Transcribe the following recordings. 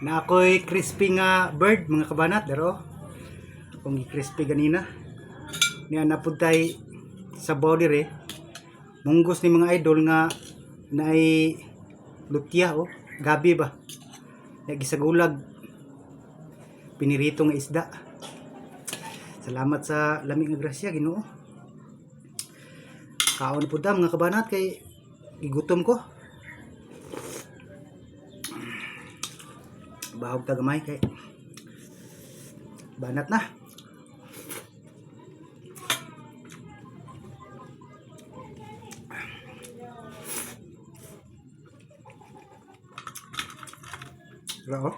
Na ako'y crispy nga bird mga kabanat pero kung crispy ganina niya naputay sa body re munggos ni mga idol nga naay lutya o gabi ba nagisagulag pinirito nga isda. Salamat sa lamig nga grasya Ginoo. Kaon po da mga kabanat kay igutom ko. Bahog ta gamay kay banat na. Wala oh.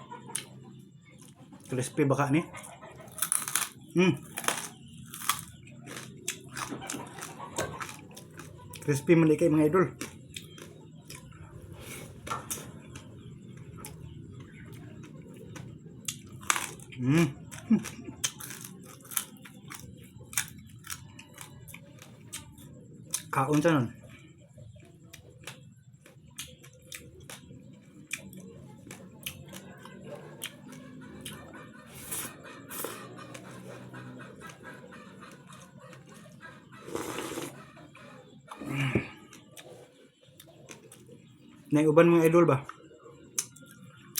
Crispy baka ni. Crispy man kay mga idol. Kaon sa nun. Naiuban mga idol ba?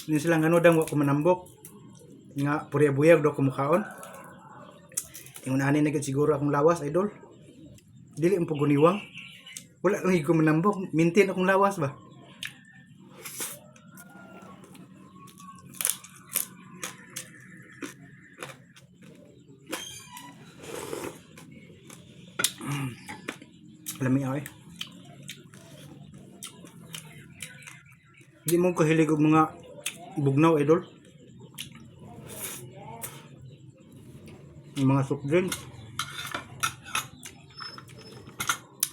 Hindi silang ganudang wako manambok. Nga purya-buyag do kumukaon. Ingon ani na siguro akong lawas idol. Dili ang paguniwang. Wala lang ko manambok, maintain akong lawas ba. Lami ay. Di mo kahilig og mga bugnaw idol. Yung mga soft drink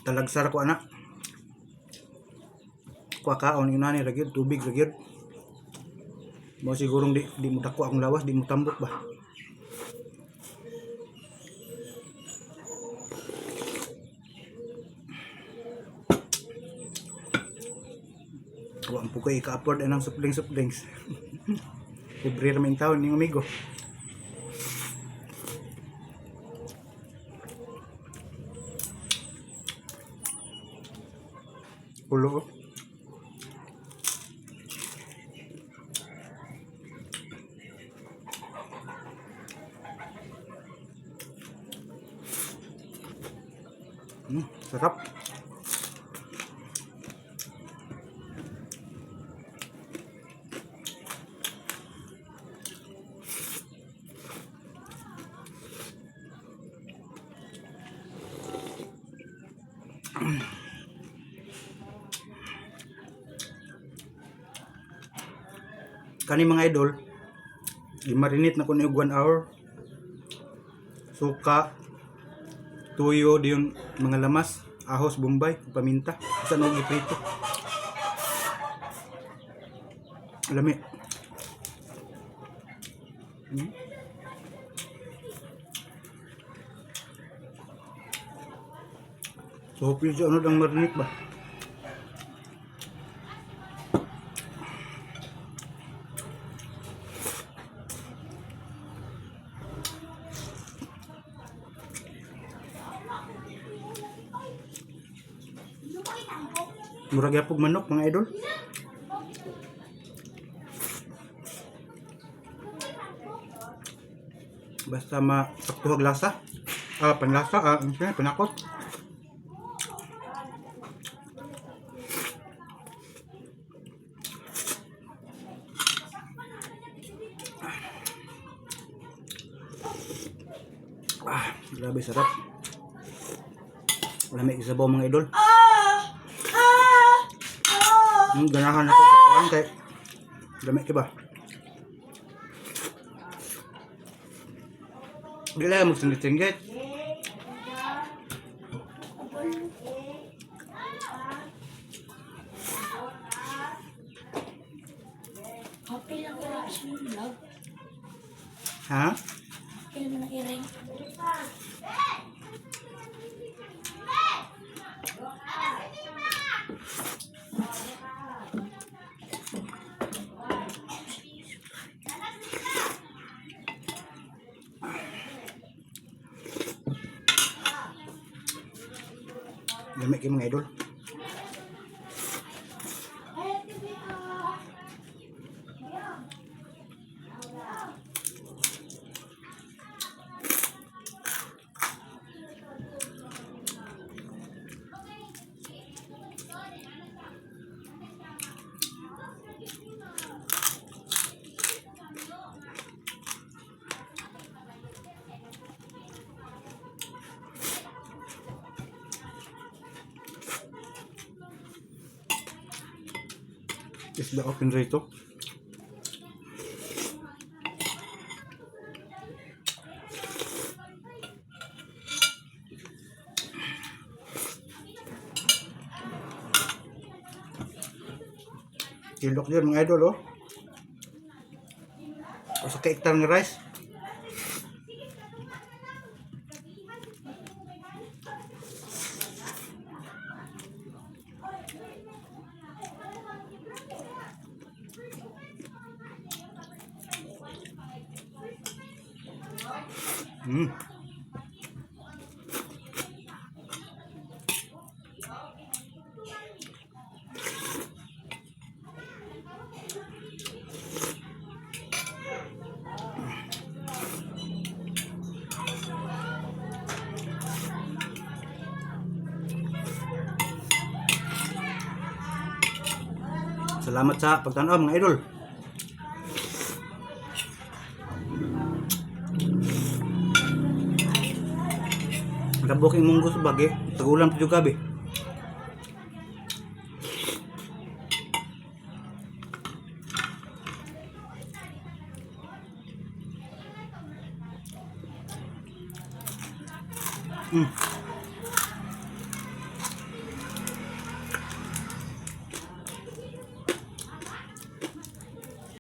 talagsar ko anak kuakaon inani lagi tubig lagi mo sigurong di mo dako akong lawas di mo tambok ba. Wa po kay ka-afford anang soft drinks libre raming taon yung amigo. Ulo. Sarap. Kani mga idol, i-marinate na ko ni 1 hour. Suka, tuyo, diyon mga lamas, ahos, bombay, paminta, sa nung iprito. Lami. So, pwede ano lang marinate ba? Murag yapog manok mga idol. Basta masaktuhag lasa. Panlasa, panakot. Grabe sarap. Lamig sa mga idol. Ganahan ako sa kuwan kay lamig ka ba? Di lang magsinggit-singgit. Ha? Kailan na iring? Lami kayo mga idol. Isda open rito. Kilok yun mga idol oh. O sa kaiktar ng rice. Mm. Salamat sa pagtanaw mga idol. Labok yung munggo sa bagi. Tagulang pa yung gabi. Mm.